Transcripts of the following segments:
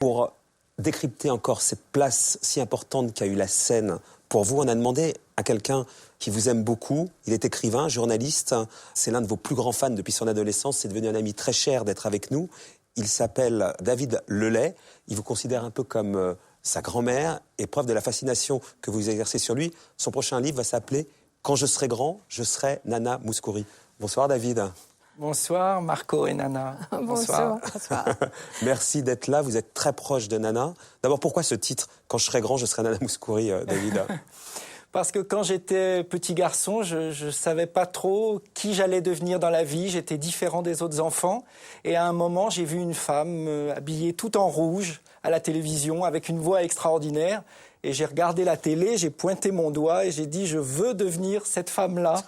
Pour décrypter encore cette place si importante qu'a eu la scène pour vous, on a demandé à quelqu'un qui vous aime beaucoup. Il est écrivain, journaliste. C'est l'un de vos plus grands fans depuis son adolescence. C'est devenu un ami très cher d'être avec nous. Il s'appelle David Lelay. Il vous considère un peu comme sa grand-mère. Et preuve de la fascination que vous exercez sur lui, son prochain livre va s'appeler « Quand je serai grand, je serai Nana Mouskouri ». Bonsoir David. Bonsoir Marco et Nana. Bonsoir. Merci d'être là, vous êtes très proche de Nana. D'abord, pourquoi ce titre « Quand je serai grand, je serai Nana Mouskouri », David? Parce que quand j'étais petit garçon, je ne savais pas trop qui j'allais devenir dans la vie. J'étais différent des autres enfants. Et à un moment, j'ai vu une femme habillée tout en rouge à la télévision avec une voix extraordinaire. Et j'ai regardé la télé, j'ai pointé mon doigt et j'ai dit « je veux devenir cette femme-là ».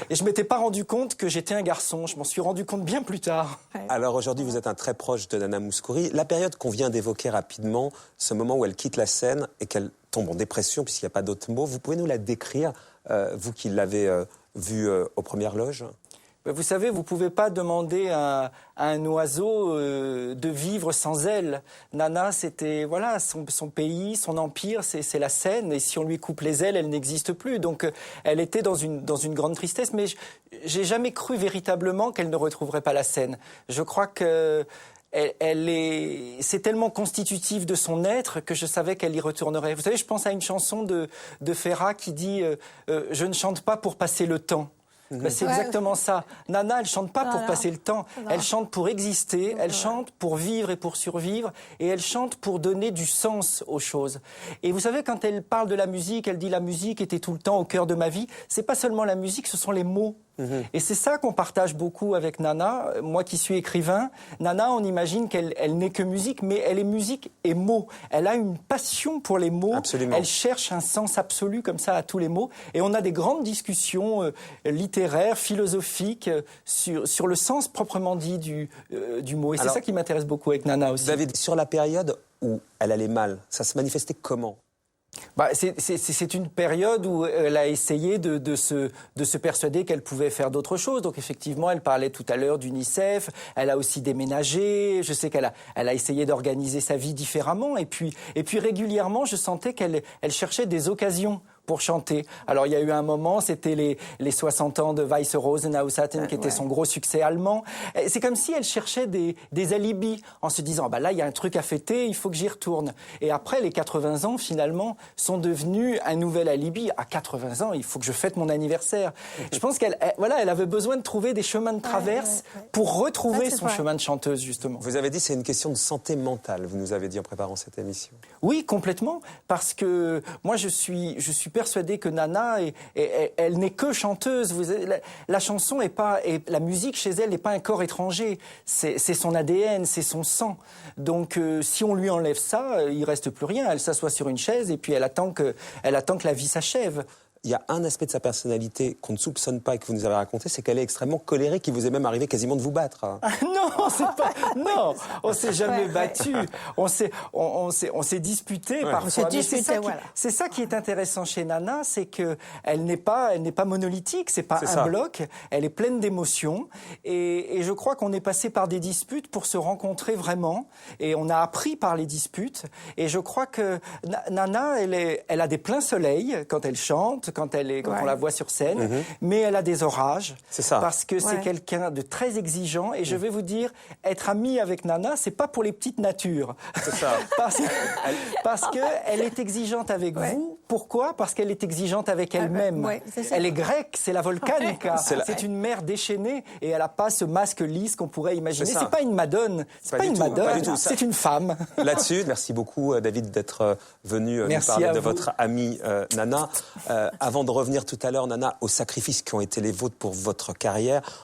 Et je ne m'étais pas rendu compte que j'étais un garçon. Je m'en suis rendu compte bien plus tard. Alors aujourd'hui, vous êtes un très proche de Nana Mouskouri. La période qu'on vient d'évoquer rapidement, ce moment où elle quitte la scène et qu'elle tombe en dépression, puisqu'il n'y a pas d'autre mot, vous pouvez nous la décrire, vous qui l'avez vue aux premières loges? Vous savez, vous ne pouvez pas demander à un oiseau de vivre sans elle. Nana, c'était voilà, son pays, son empire, c'est la scène. Et si on lui coupe les ailes, elle n'existe plus. Donc elle était dans une grande tristesse. Mais j'ai jamais cru véritablement qu'elle ne retrouverait pas la scène. Je crois que c'est tellement constitutif de son être que je savais qu'elle y retournerait. Vous savez, je pense à une chanson de Ferrat qui dit je ne chante pas pour passer le temps ». Ben, c'est exactement ça. Nana, elle chante pas pour passer le temps. Elle chante pour exister, elle chante pour vivre et pour survivre, et elle chante pour donner du sens aux choses. Et vous savez, quand elle parle de la musique, elle dit la musique était tout le temps au cœur de ma vie. C'est pas seulement la musique, ce sont les mots. Et c'est ça qu'on partage beaucoup avec Nana. Moi qui suis écrivain, Nana, on imagine qu'elle n'est que musique, mais elle est musique et mots. Elle a une passion pour les mots. Absolument. Elle cherche un sens absolu comme ça à tous les mots. Et on a des grandes discussions littéraires, philosophiques, sur le sens proprement dit du mot. Et c'est ça qui m'intéresse beaucoup avec Nana aussi. David, sur la période où elle allait mal, ça se manifestait comment? C'est une période où elle a essayé de se persuader qu'elle pouvait faire d'autres choses. Donc effectivement, elle parlait tout à l'heure d'UNICEF, elle a aussi déménagé, je sais qu'elle a essayé d'organiser sa vie différemment. Et puis régulièrement, je sentais qu'elle cherchait des occasions pour chanter. Alors il y a eu un moment, c'était les 60 ans de Weiße Rosenausaten qui était son gros succès allemand. C'est comme si elle cherchait des alibis en se disant là il y a un truc à fêter, il faut que j'y retourne. Et après les 80 ans finalement sont devenus un nouvel alibi. À 80 ans, il faut que je fête mon anniversaire. Je pense qu'elle avait besoin de trouver des chemins de traverse pour retrouver son chemin de chanteuse justement. Vous avez dit c'est une question de santé mentale, vous nous avez dit en préparant cette émission. Oui, complètement, parce que moi je suis persuadé que Nana, elle n'est que chanteuse. La chanson et la musique chez elle n'est pas un corps étranger. C'est son ADN, c'est son sang. Donc si on lui enlève ça, il reste plus rien. Elle s'assoit sur une chaise et puis elle attend que la vie s'achève. Il y a un aspect de sa personnalité qu'on ne soupçonne pas et que vous nous avez raconté, c'est qu'elle est extrêmement colérique, qui vous est même arrivé quasiment de vous battre. Non, c'est pas. Non, on s'est jamais battu. On s'est disputé parfois. C'est ça qui est intéressant chez Nana, c'est que elle n'est pas monolithique. C'est pas un bloc. Elle est pleine d'émotions. Et je crois qu'on est passé par des disputes pour se rencontrer vraiment. Et on a appris par les disputes. Et je crois que Nana, elle a des pleins soleils quand elle chante, quand on la voit sur scène, mais elle a des orages. C'est ça. Parce que c'est quelqu'un de très exigeant. Et je vais vous dire, être ami avec Nana, c'est pas pour les petites natures. C'est ça. parce qu'elle est exigeante avec vous. Pourquoi? Parce qu'elle est exigeante avec elle-même. Elle est grecque, c'est la volcanica. C'est une mère déchaînée et elle n'a pas ce masque lisse qu'on pourrait imaginer. C'est pas une madone. C'est pas une madone. C'est une femme. Là-dessus, merci beaucoup David d'être venu nous parler de votre amie Nana. Avant de revenir tout à l'heure, Nana, aux sacrifices qui ont été les vôtres pour votre carrière,